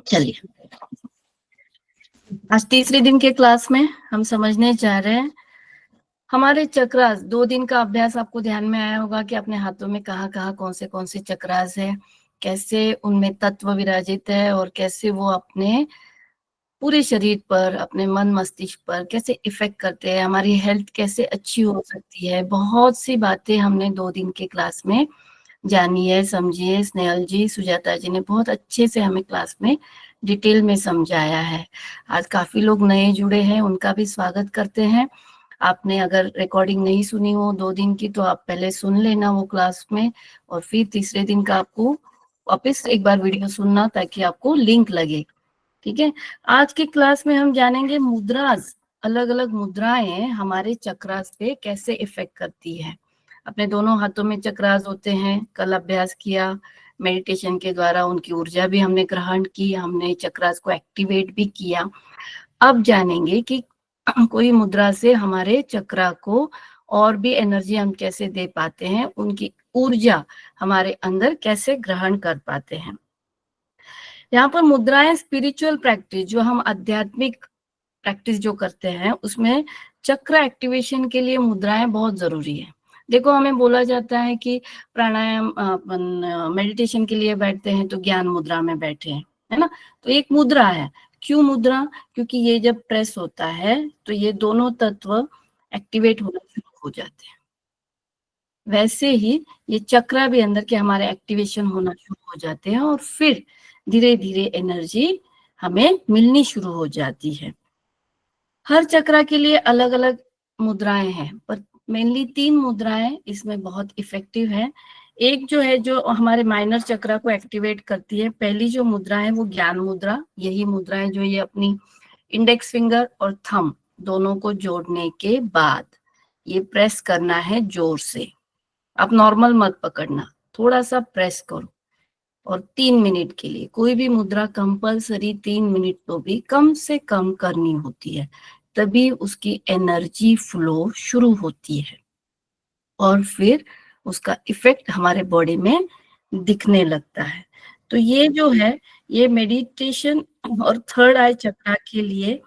चलिए, आज तीसरे दिन के क्लास में हम समझने जा रहे हैं हमारे चक्रास। 2 दिन का अभ्यास आपको ध्यान में आया होगा कि अपने हाथों में कहाँ कौन से चक्रास है, कैसे उनमें तत्व विराजित है और कैसे वो अपने पूरे शरीर पर, अपने मन मस्तिष्क पर कैसे इफेक्ट करते हैं, हमारी हेल्थ कैसे अच्छी हो सकती है। बहुत सी बातें हमने 2 दिन के क्लास में जानी है, समझी है। स्नेहल जी, सुजाता जी ने बहुत अच्छे से हमें क्लास में डिटेल में समझाया है। आज काफी लोग नए जुड़े हैं, उनका भी स्वागत करते हैं। आपने अगर रिकॉर्डिंग नहीं सुनी हो 2 दिन की, तो आप पहले सुन लेना वो क्लास में, और फिर तीसरे दिन का आपको वापस एक बार वीडियो सुनना ताकि आपको लिंक लगे। ठीक है, आज की क्लास में हम जानेंगे मुद्रास। अलग अलग मुद्राएं हमारे चक्रास पे कैसे इफेक्ट करती है। अपने दोनों हाथों में चक्रास होते हैं, कल अभ्यास किया मेडिटेशन के द्वारा, उनकी ऊर्जा भी हमने ग्रहण की, हमने चक्रास को एक्टिवेट भी किया। अब जानेंगे कि कोई मुद्रा से हमारे चक्रा को और भी एनर्जी हम कैसे दे पाते हैं, उनकी ऊर्जा हमारे अंदर कैसे ग्रहण कर पाते हैं। यहाँ पर मुद्राएं स्पिरिचुअल प्रैक्टिस, जो हम आध्यात्मिक प्रैक्टिस जो करते हैं, उसमें चक्र एक्टिवेशन के लिए मुद्राएं बहुत जरूरी है। देखो, हमें बोला जाता है कि प्राणायाम, अपन मेडिटेशन के लिए बैठते हैं तो ज्ञान मुद्रा में बैठे हैं, है ना। तो एक मुद्रा है। क्यों मुद्रा? क्योंकि ये जब प्रेस होता है तो ये दोनों तत्व एक्टिवेट होना शुरू हो जाते हैं। वैसे ही ये चक्रा भी अंदर के हमारे एक्टिवेशन होना शुरू हो जाते हैं, और फिर धीरे धीरे एनर्जी हमें मिलनी शुरू हो जाती है। हर चक्रा के लिए अलग अलग मुद्राएं हैं, पर मेनली 3 मुद्राएं इसमें बहुत इफेक्टिव है। एक जो है, जो हमारे माइनर चक्रा को एक्टिवेट करती है, पहली जो मुद्रा है वो ज्ञान मुद्रा। यही मुद्रा है जो ये अपनी इंडेक्स फिंगर और थंब दोनों को जोड़ने के बाद ये प्रेस करना है जोर से। आप नॉर्मल मत पकड़ना, थोड़ा सा प्रेस करो, और 3 मिनट के लिए। कोई भी मुद्रा कंपलसरी 3 मिनट तो भी कम से कम करनी होती है, तभी उसकी एनर्जी फ्लो शुरू होती है और फिर उसका इफेक्ट हमारे बॉडी में दिखने लगता है। तो ये जो है, ये मेडिटेशन और थर्ड आई चक्रा के लिए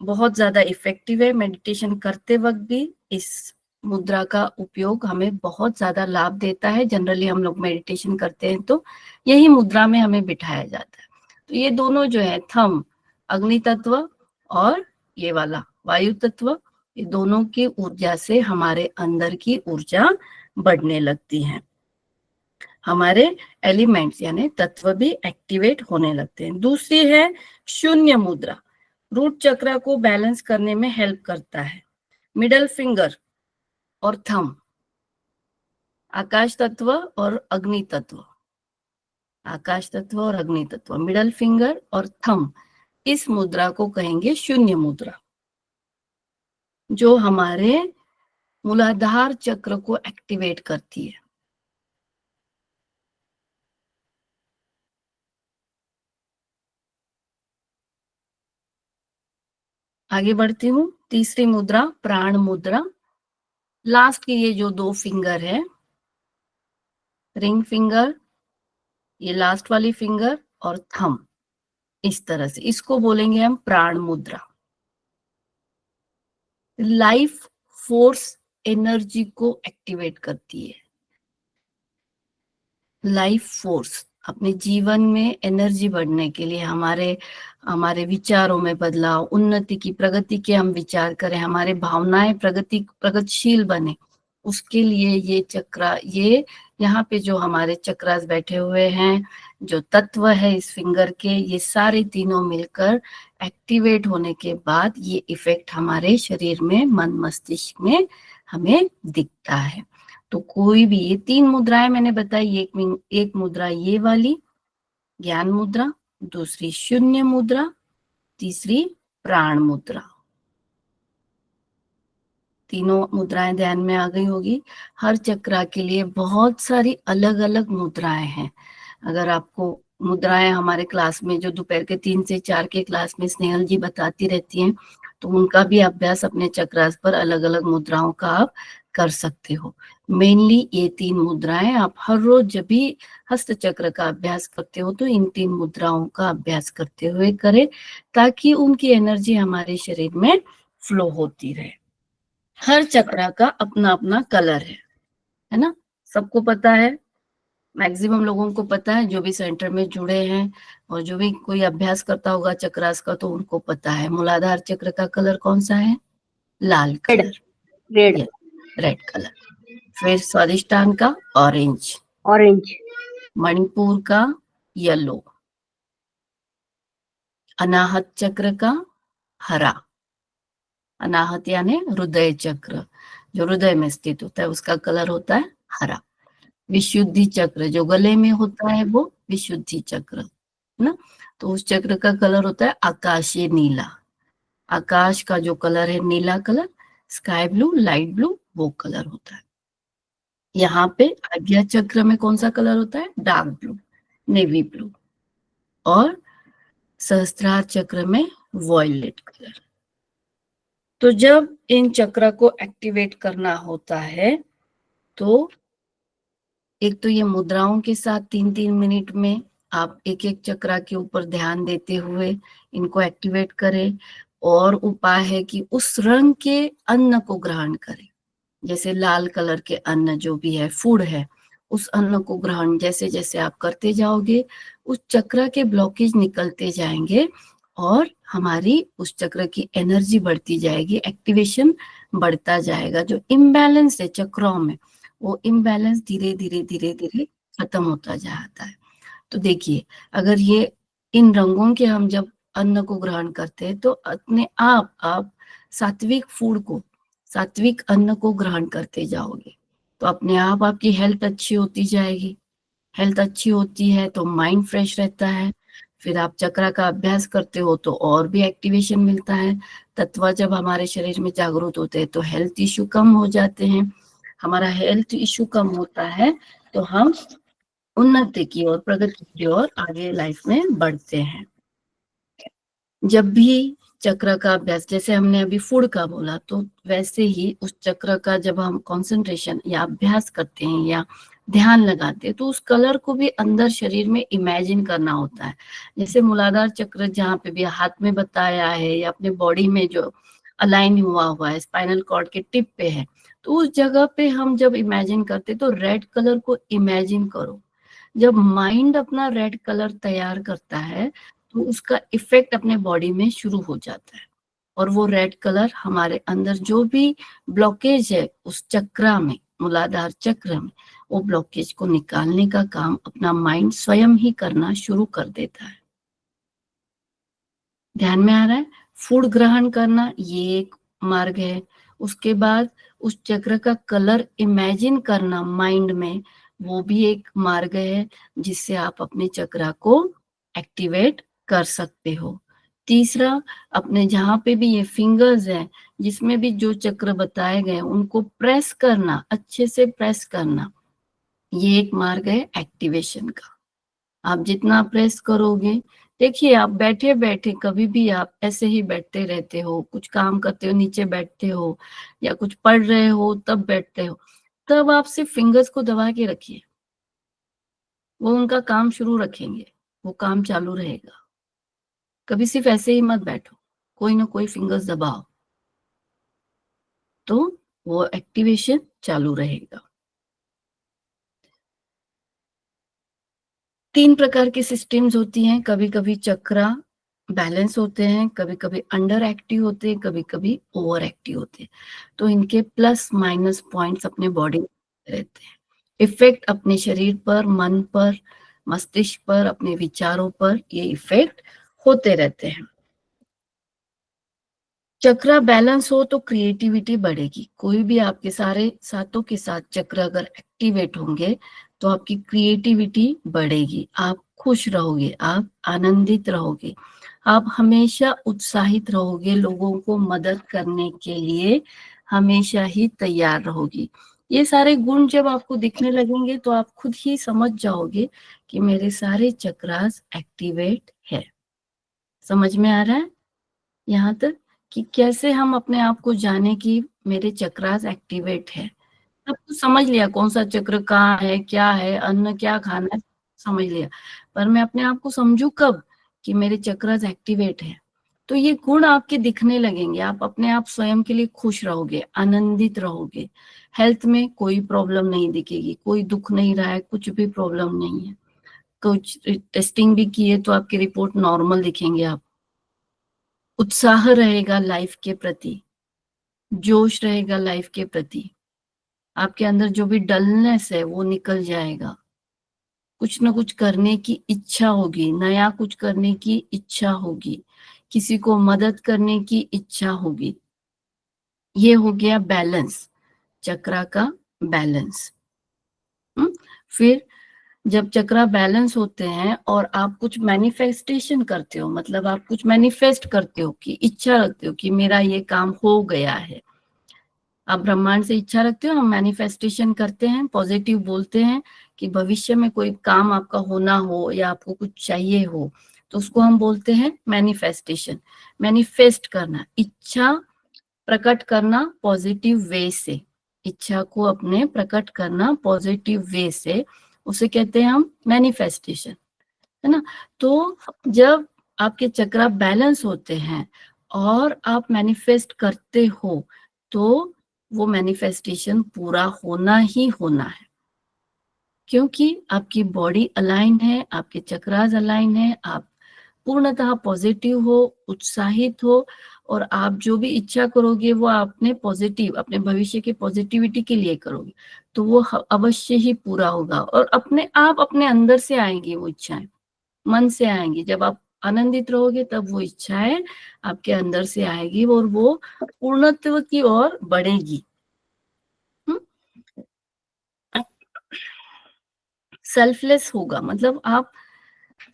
बहुत ज्यादा इफेक्टिव है। मेडिटेशन करते वक्त भी इस मुद्रा का उपयोग हमें बहुत ज्यादा लाभ देता है। जनरली हम लोग मेडिटेशन करते हैं तो यही मुद्रा में हमें बिठाया जाता है। तो ये दोनों जो है, थंब अग्नि तत्व और ये वाला वायु तत्व, ये दोनों की ऊर्जा से हमारे अंदर की ऊर्जा बढ़ने लगती है। हमारे एलिमेंट्स यानी तत्व भी एक्टिवेट होने लगते हैं। दूसरी है शून्य मुद्रा। रूट चक्र को बैलेंस करने में हेल्प करता है। मिडल फिंगर और थंब, आकाश तत्व और अग्नि तत्व, आकाश तत्व और अग्नि तत्व, मिडल फिंगर और थंब, इस मुद्रा को कहेंगे शून्य मुद्रा, जो हमारे मूलाधार चक्र को एक्टिवेट करती है। आगे बढ़ती हूँ। तीसरी मुद्रा प्राण मुद्रा। लास्ट की ये जो 2 फिंगर है, रिंग फिंगर, ये लास्ट वाली फिंगर और थंब, इस तरह से इसको बोलेंगे हम प्राण मुद्रा। लाइफ फोर्स एनर्जी को एक्टिवेट करती है। लाइफ फोर्स, अपने जीवन में एनर्जी बढ़ने के लिए, हमारे हमारे विचारों में बदलाव, उन्नति की, प्रगति के हम विचार करें, हमारे भावनाएं प्रगतिशील बने, उसके लिए ये चक्रा, ये यहाँ पे जो हमारे चक्रास बैठे हुए हैं, जो तत्व है इस फिंगर के, ये सारे तीनों मिलकर एक्टिवेट होने के बाद ये इफेक्ट हमारे शरीर में, मन मस्तिष्क में हमें दिखता है। तो कोई भी, ये 3 मुद्राएं मैंने बताई। एक मुद्रा ये वाली ज्ञान मुद्रा, दूसरी शून्य मुद्रा, तीसरी प्राण मुद्रा। तीनों मुद्राएं ध्यान में आ गई होगी। हर चक्रा के लिए बहुत सारी अलग अलग मुद्राएं हैं। अगर आपको मुद्राएं हमारे क्लास में, जो दोपहर के 3 से 4 के क्लास में स्नेहल जी बताती रहती हैं, तो उनका भी अभ्यास अपने चक्रास पर अलग अलग मुद्राओं का आप कर सकते हो। मेनली ये 3 मुद्राएं आप हर रोज जब भी हस्त चक्र का अभ्यास करते हो तो इन 3 मुद्राओं का अभ्यास करते हुए करें, ताकि उनकी एनर्जी हमारे शरीर में फ्लो होती रहे। हर चक्र का अपना अपना कलर है ना? सबको पता है, मैक्सिमम लोगों को पता है, जो भी सेंटर में जुड़े हैं और जो भी कोई अभ्यास करता होगा चक्रास का तो उनको पता है। मूलाधार चक्र का कलर कौन सा है? लाल कलर, रेड, रेड कलर। फिर स्वादिष्टान का ऑरेंज, ऑरेंज, मणिपुर का येलो, अनाहत चक्र का हरा, अनाहत यानी हृदय चक्र, जो हृदय में स्थित होता है उसका कलर होता है हरा। विशुद्धि चक्र जो गले में होता है वो विशुद्धि चक्र है ना, तो उस चक्र का कलर होता है आकाशीय नीला। आकाश का जो कलर है नीला colour, sky blue, light blue, वो कलर होता है। यहाँ पे आज्ञा चक्र में कौन सा कलर होता है? Dark blue, navy blue. और सहस्त्रार चक्र में वॉयलेट कलर। तो जब इन चक्र को एक्टिवेट करना होता है तो एक तो ये मुद्राओं के साथ 3-3 मिनट में आप एक एक चक्र के ऊपर ध्यान देते हुए इनको एक्टिवेट करें। और उपाय है कि उस रंग के अन्न को ग्रहण करें, जैसे लाल कलर के अन्न जो भी है, फूड है, उस अन्न को ग्रहण जैसे जैसे आप करते जाओगे उस चक्र के ब्लॉकेज निकलते जाएंगे और हमारी उस चक्र की एनर्जी बढ़ती जाएगी, एक्टिवेशन बढ़ता जाएगा। जो इम्बैलेंस है चक्रों में वो इम्बैलेंस धीरे धीरे धीरे धीरे खत्म होता जाता है। तो देखिए, अगर ये इन रंगों के हम जब अन्न को ग्रहण करते हैं तो अपने आप सात्विक फूड को, सात्विक अन्न को ग्रहण करते जाओगे तो अपने आप आपकी हेल्थ अच्छी होती जाएगी। हेल्थ अच्छी होती है तो माइंड फ्रेश रहता है। फिर आप चक्र का अभ्यास करते हो तो और भी एक्टिवेशन मिलता है। तत्व जब हमारे शरीर में जागृत होते हैं तो हेल्थ इश्यू कम हो जाते हैं। हमारा हेल्थ इश्यू कम होता है तो हम उन्नति की ओर, प्रगति की ओर आगे लाइफ में बढ़ते हैं। जब भी चक्र का अभ्यास, जैसे हमने अभी फूड का बोला, तो वैसे ही उस चक्र का जब हम कंसंट्रेशन या अभ्यास करते हैं या ध्यान लगाते हैं तो उस कलर को भी अंदर शरीर में इमेजिन करना होता है। जैसे मूलाधार चक्र जहाँ पे भी हाथ में बताया है या अपने बॉडी में जो अलाइन हुआ हुआ है, स्पाइनल कॉर्ड के टिप पे है, तो उस जगह पे हम जब इमेजिन करते तो रेड कलर को इमेजिन करो। जब माइंड अपना रेड कलर तैयार करता है तो उसका इफेक्ट अपने बॉडी में शुरू हो जाता है और वो रेड कलर हमारे अंदर जो भी ब्लॉकेज है उस चक्र में, मूलाधार चक्र में, वो ब्लॉकेज को निकालने का काम अपना माइंड स्वयं ही करना शुरू कर देता है। ध्यान में आ रहा है? फूड ग्रहण करना ये एक मार्ग है। उसके बाद उस चक्र का कलर इमेजिन करना माइंड में, वो भी एक मार्ग है जिससे आप अपने चक्र को एक्टिवेट कर सकते हो। तीसरा, अपने जहां पे भी ये फिंगर्स हैं जिसमें भी जो चक्र बताए गए उनको प्रेस करना, अच्छे से प्रेस करना, ये एक मार्ग है एक्टिवेशन का। आप जितना प्रेस करोगे, देखिए आप बैठे बैठे कभी भी आप ऐसे ही बैठते रहते हो, कुछ काम करते हो नीचे बैठते हो या कुछ पढ़ रहे हो तब बैठते हो, तब आप सिर्फ फिंगर्स को दबा के रखिए, वो उनका काम शुरू रखेंगे, वो काम चालू रहेगा। कभी सिर्फ ऐसे ही मत बैठो, कोई ना कोई फिंगर्स दबाओ तो वो एक्टिवेशन चालू रहेगा। 3 प्रकार की सिस्टम्स होती हैं, कभी कभी चक्रा बैलेंस होते हैं, कभी कभी अंडर एक्टिव होते हैं, कभी कभी ओवर एक्टिव होते हैं। तो इनके प्लस माइनस पॉइंट्स अपने बॉडी में रहते हैं। इफेक्ट अपने शरीर पर, मन पर, मस्तिष्क पर, अपने विचारों पर ये इफेक्ट होते रहते हैं। चक्र बैलेंस हो तो क्रिएटिविटी बढ़ेगी। कोई भी आपके सारे सातों के साथ चक्र अगर एक्टिवेट होंगे तो आपकी क्रिएटिविटी बढ़ेगी, आप खुश रहोगे, आप आनंदित रहोगे, आप हमेशा उत्साहित रहोगे, लोगों को मदद करने के लिए हमेशा ही तैयार रहोगी। ये सारे गुण जब आपको दिखने लगेंगे तो आप खुद ही समझ जाओगे कि मेरे सारे चक्रास एक्टिवेट है। समझ में आ रहा है यहाँ तक कि कैसे हम अपने आप को जाने कि मेरे चक्रास एक्टिवेट है। सब कुछ समझ लिया, कौन सा चक्र कहाँ है, क्या है, अन्न क्या खाना है, समझ लिया। पर मैं अपने आप को समझू कब कि मेरे चक्रस एक्टिवेट है। तो ये गुण आपके दिखने लगेंगे, आप अपने आप स्वयं के लिए खुश रहोगे, आनंदित रहोगे। हेल्थ में कोई प्रॉब्लम नहीं दिखेगी, कोई दुख नहीं रहा है, कुछ भी प्रॉब्लम नहीं है। कुछ टेस्टिंग भी किए तो आपकी रिपोर्ट नॉर्मल दिखेंगे। आप उत्साह रहेगा लाइफ के प्रति, जोश रहेगा लाइफ के प्रति, आपके अंदर जो भी डलनेस है वो निकल जाएगा। कुछ ना कुछ करने की इच्छा होगी, नया कुछ करने की इच्छा होगी, किसी को मदद करने की इच्छा होगी। ये हो गया बैलेंस, चक्रा का बैलेंस। फिर जब चक्रा बैलेंस होते हैं और आप कुछ मैनिफेस्टेशन करते हो, मतलब आप कुछ मैनिफेस्ट करते हो कि इच्छा रखते हो कि मेरा ये काम हो गया है, आप ब्रह्मांड से इच्छा रखते हो, हम मैनिफेस्टेशन करते हैं, पॉजिटिव बोलते हैं कि भविष्य में कोई काम आपका होना हो या आपको कुछ चाहिए हो, तो उसको हम बोलते हैं मैनिफेस्टेशन। मैनिफेस्ट करना, इच्छा प्रकट करना पॉजिटिव वे से, इच्छा को अपने प्रकट करना पॉजिटिव वे से, उसे कहते हैं हम मैनिफेस्टेशन, है ना। तो जब आपके चक्रा बैलेंस होते हैं और आप मैनिफेस्ट करते हो तो वो मैनिफेस्टेशन पूरा होना ही होना है, क्योंकि आपकी बॉडी अलाइन है, आपके चक्रास अलाइन है, आप पूर्णतः पॉजिटिव हो, उत्साहित हो, और आप जो भी इच्छा करोगे वो आपने पॉजिटिव, अपने भविष्य की पॉजिटिविटी के लिए करोगे, तो वो अवश्य ही पूरा होगा और अपने आप अपने अंदर से आएंगी वो इच्छाएं, मन से आएंगी। जब आप आनंदित रहोगे तब वो इच्छाएं आपके अंदर से आएगी और वो पूर्णत्व की ओर बढ़ेगी। सेल्फलेस होगा, मतलब आप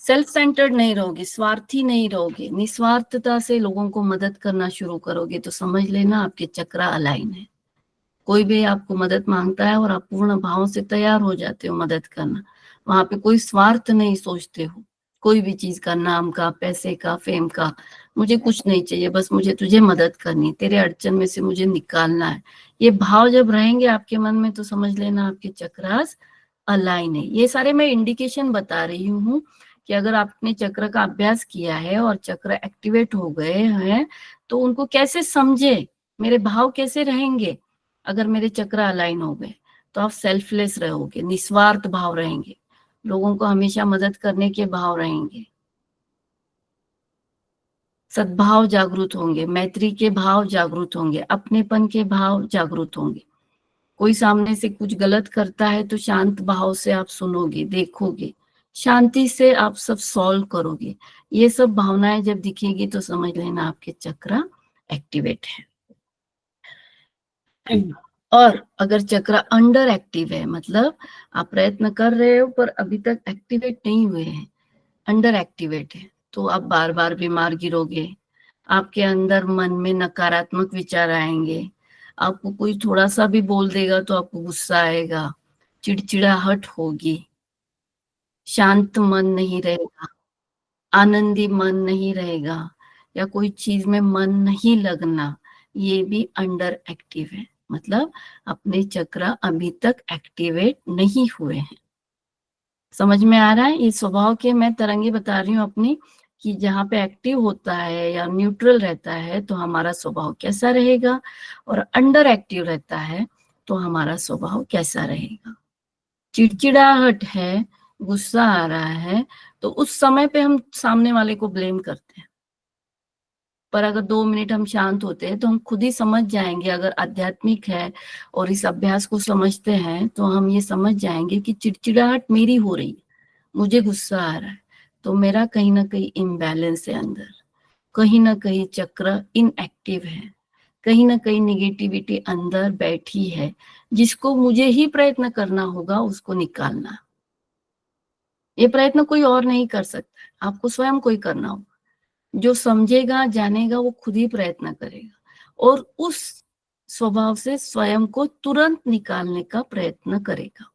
सेल्फ सेंटर्ड नहीं रहोगे, स्वार्थी नहीं रहोगे, निस्वार्थता से लोगों को मदद करना शुरू करोगे, तो समझ लेना आपके चक्रा अलाइन है। कोई भी आपको मदद मांगता है और आप पूर्ण भाव से तैयार हो जाते हो मदद करना, वहां पे कोई स्वार्थ नहीं सोचते हो, कोई भी चीज का, नाम का, पैसे का, फेम का, मुझे कुछ नहीं चाहिए, बस मुझे तुझे मदद करनी, तेरे अड़चन में से मुझे निकालना है। ये भाव जब रहेंगे आपके मन में तो समझ लेना आपके चक्रास अलाइन है। ये सारे मैं इंडिकेशन बता रही हूँ कि अगर आपने चक्र का अभ्यास किया है और चक्र एक्टिवेट हो गए हैं तो उनको कैसे समझे, मेरे भाव कैसे रहेंगे। अगर मेरे चक्र अलाइन हो गए तो आप सेल्फलेस रहोगे, निस्वार्थ भाव रहेंगे, लोगों को हमेशा मदद करने के भाव रहेंगे, सद्भाव जागृत होंगे, मैत्री के भाव जागृत होंगे, अपनेपन के भाव जागृत होंगे। कोई सामने से कुछ गलत करता है तो शांत भाव से आप सुनोगे, देखोगे, शांति से आप सब सॉल्व करोगे। ये सब भावनाएं जब दिखेगी तो समझ लेना आपके चक्र एक्टिवेट है। और अगर चक्र अंडर एक्टिव है, मतलब आप प्रयत्न कर रहे हो पर अभी तक एक्टिवेट नहीं हुए हैं, अंडर एक्टिवेट है, तो आप बार बार बीमार गिरोगे, आपके अंदर मन में नकारात्मक विचार आएंगे, आपको कोई थोड़ा सा भी बोल देगा तो आपको गुस्सा आएगा, चिड़चिड़ाहट होगी, शांत मन नहीं रहेगा, आनंदी मन नहीं रहेगा, या कोई चीज में मन नहीं लगना, ये भी अंडर एक्टिव है, मतलब अपने चक्र अभी तक एक्टिवेट नहीं हुए हैं। समझ में आ रहा है। ये स्वभाव के मैं तरंगे बता रही हूँ अपनी, कि जहाँ पे एक्टिव होता है या न्यूट्रल रहता है तो हमारा स्वभाव कैसा रहेगा, और अंडर एक्टिव रहता है तो हमारा स्वभाव कैसा रहेगा। चिड़चिड़ाहट है, गुस्सा आ रहा है, तो उस समय पे हम सामने वाले को ब्लेम करते हैं, पर अगर 2 मिनट हम शांत होते हैं तो हम खुद ही समझ जाएंगे, अगर आध्यात्मिक है और इस अभ्यास को समझते हैं तो हम ये समझ जाएंगे कि चिड़चिड़ाहट मेरी हो रही है, मुझे गुस्सा आ रहा है, तो मेरा कहीं ना कहीं इम्बैलेंस है अंदर, कहीं ना कहीं चक्र इनएक्टिव है, कहीं ना कहीं निगेटिविटी अंदर बैठी है, जिसको मुझे ही प्रयत्न करना होगा उसको निकालना। ये प्रयत्न कोई और नहीं कर सकता, आपको स्वयं को ही करना होगा। जो समझेगा जानेगा वो खुद ही प्रयत्न करेगा और उस स्वभाव से स्वयं को तुरंत निकालने का प्रयत्न करेगा,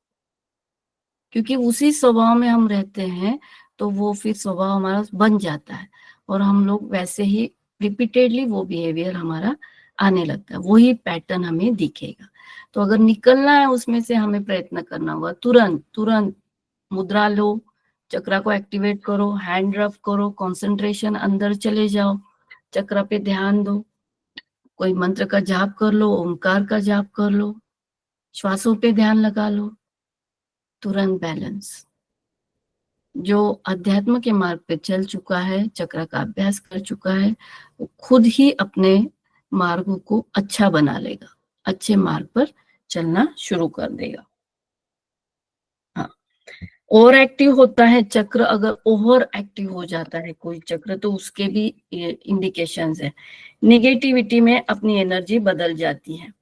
क्योंकि उसी स्वभाव में हम रहते हैं तो वो फिर स्वभाव हमारा बन जाता है और हम लोग वैसे ही रिपीटेडली वो बिहेवियर हमारा आने लगता है, वही पैटर्न हमें दिखेगा। तो अगर निकलना है उसमें से हमें प्रयत्न करना होगा। तुरंत तुरंत मुद्रा लो, चक्रा को एक्टिवेट करो, हैंड रब करो, कंसंट्रेशन अंदर चले जाओ, चक्र पे ध्यान दो, कोई मंत्र का जाप कर लो, ओंकार का जाप कर लो, श्वासों पे ध्यान लगा लो, तुरंत बैलेंस। जो अध्यात्म के मार्ग पे चल चुका है, चक्र का अभ्यास कर चुका है, वो खुद ही अपने मार्गों को अच्छा बना लेगा, अच्छे मार्ग पर चलना शुरू कर देगा। हाँ, ओवर एक्टिव होता है चक्र, अगर ओवर एक्टिव हो जाता है कोई चक्र तो उसके भी इंडिकेशंस है। निगेटिविटी में अपनी एनर्जी बदल जाती है,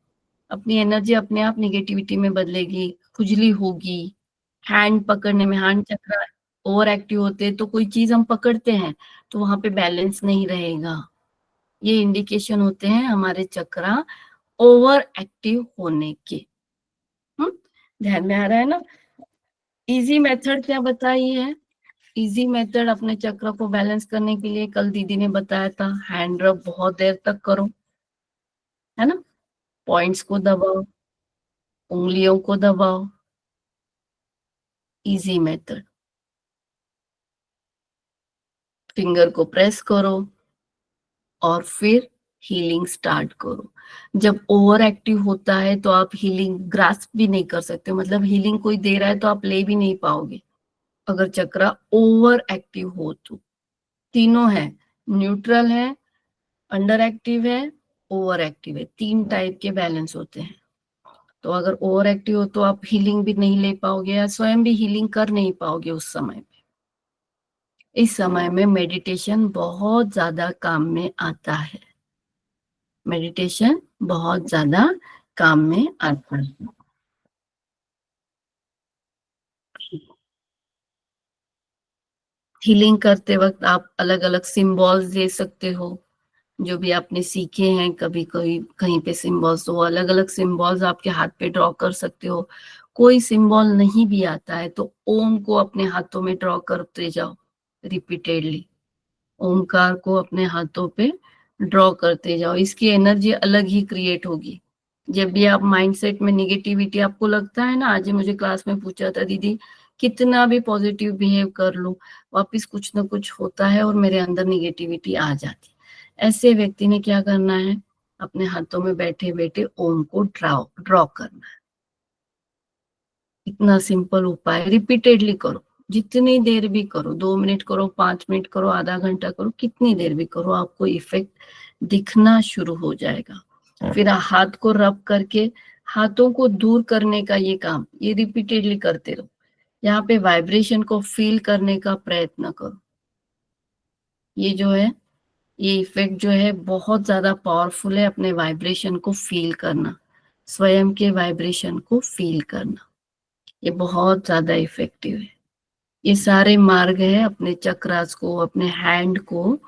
अपनी एनर्जी अपने आप निगेटिविटी में बदलेगी, खुजली होगी, हैंड पकड़ने में, हैंड चक्र ओवर एक्टिव होते हैं तो कोई चीज हम पकड़ते हैं तो वहां पे बैलेंस नहीं रहेगा। ये इंडिकेशन होते हैं हमारे चक्रा ओवर एक्टिव होने के। ध्यान में आ रहा है ना? इजी मेथड क्या बताई है? इजी मेथड अपने चक्र को बैलेंस करने के लिए कल दीदी ने बताया था, हैंड रब बहुत देर तक करो, है ना, पॉइंट्स को दबाओ, उंगलियों को दबाओ, इजी मेथड। फिंगर को प्रेस करो और फिर हीलिंग स्टार्ट करो। जब ओवर एक्टिव होता है तो आप हीलिंग ग्रास्प भी नहीं कर सकते, मतलब हीलिंग कोई दे रहा है तो आप ले भी नहीं पाओगे अगर चक्रा ओवर एक्टिव हो तो। तीनों है, न्यूट्रल है, अंडर एक्टिव है, ओवर एक्टिव है, तीन टाइप के बैलेंस होते हैं। तो अगर ओवर एक्टिव हो तो आप हीलिंग भी नहीं ले पाओगे या स्वयं भी हीलिंग कर नहीं पाओगे उस समय पे। इस समय में मेडिटेशन बहुत ज्यादा काम में आता है, मेडिटेशन बहुत ज्यादा काम में आता है। हीलिंग करते वक्त आप अलग अलग सिंबल्स दे सकते हो, जो भी आपने सीखे हैं कभी कोई कहीं पे सिंबल्स, तो अलग अलग सिंबल्स आपके हाथ पे ड्रॉ कर सकते हो। कोई सिंबल नहीं भी आता है तो ओम को अपने हाथों में ड्रॉ करते जाओ रिपीटेडली, ओमकार को अपने हाथों पे ड्रॉ करते जाओ, इसकी एनर्जी अलग ही क्रिएट होगी। जब भी आप माइंडसेट में निगेटिविटी आपको लगता है ना, आज ही मुझे क्लास में पूछा था दीदी, कितना भी पॉजिटिव बिहेव कर लो वापिस कुछ ना कुछ होता है और मेरे अंदर निगेटिविटी आ जाती है। ऐसे व्यक्ति ने क्या करना है, अपने हाथों में बैठे बैठे ओम को ड्रॉ करना है। इतना सिंपल उपाय, रिपीटेडली करो, जितनी देर भी करो, 2 मिनट करो, 5 मिनट करो, आधा घंटा करो, कितनी देर भी करो, आपको इफेक्ट दिखना शुरू हो जाएगा। फिर हाथ को रब करके हाथों को दूर करने का ये काम, ये रिपीटेडली करते रहो। यहाँ पे वाइब्रेशन को फील करने का प्रयत्न करो। ये जो है, ये इफेक्ट जो है बहुत ज्यादा पावरफुल है, अपने वाइब्रेशन को फील करना, स्वयं के वाइब्रेशन को फील करना, ये बहुत ज्यादा इफेक्टिव है। ये सारे मार्ग है अपने चक्रास को, अपने हैंड को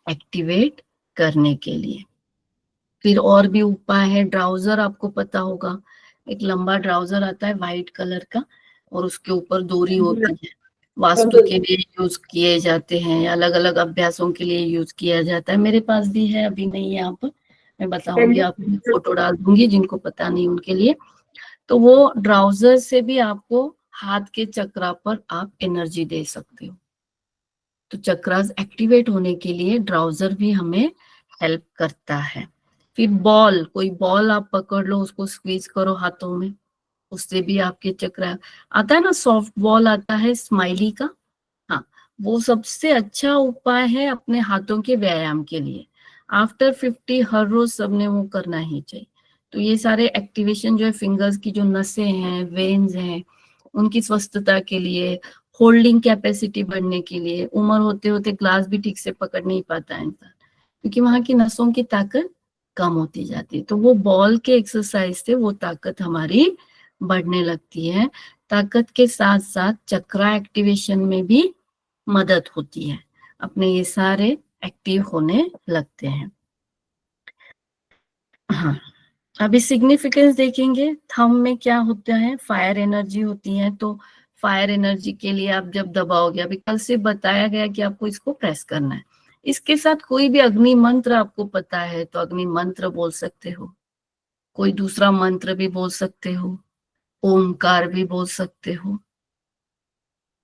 एक्टिवेट करने के लिए। फिर और भी उपाय है, ड्राउजर आपको पता होगा, एक लंबा ड्राउजर आता है व्हाइट कलर का और उसके ऊपर डोरी होती है, वास्तु के लिए यूज किए जाते हैं, अलग अलग अभ्यासों के लिए यूज किया जाता है। मेरे पास भी है, अभी नहीं है यहाँ पर, मैं बताऊंगी आपको, फोटो डाल दूंगी जिनको पता नहीं उनके लिए। तो वो ड्राउजर से भी आपको हाथ के चक्रा पर आप एनर्जी दे सकते हो। तो चक्रास एक्टिवेट होने के लिए ड्राउजर भी हमें हेल्प करता है। फिर बॉल, कोई बॉल आप पकड़ लो, उसको स्क्वीज करो हाथों में, उससे भी आपके चक्रा आता है ना, सॉफ्ट बॉल आता है स्माइली का, हाँ, वो सबसे अच्छा उपाय है अपने हाथों के व्यायाम के लिए। आफ्टर 50 हर रोज सबने वो करना ही चाहिए। तो ये सारे एक्टिवेशन जो है, फिंगर्स की जो नसें हैं, वेन्स हैं, उनकी स्वस्थता के लिए, होल्डिंग कैपेसिटी बढ़ने के लिए, उम्र होते होते ग्लास भी ठीक से पकड़ नहीं पाता है इंसान, क्योंकि वहां की नसों की ताकत कम होती जाती है। तो वो बॉल के एक्सरसाइज से वो ताकत हमारी बढ़ने लगती है। ताकत के साथ साथ चक्रा एक्टिवेशन में भी मदद होती है, अपने ये सारे एक्टिव होने लगते हैं। हाँ, अभी सिग्निफिकेंस देखेंगे, थंब में क्या होता है, फायर एनर्जी होती है। तो फायर एनर्जी के लिए आप जब दबाओगे, अभी कल से बताया गया कि आपको इसको प्रेस करना है, इसके साथ कोई भी अग्नि मंत्र आपको पता है तो अग्नि मंत्र बोल सकते हो, कोई दूसरा मंत्र भी बोल सकते हो, ओमकार भी बोल सकते हो।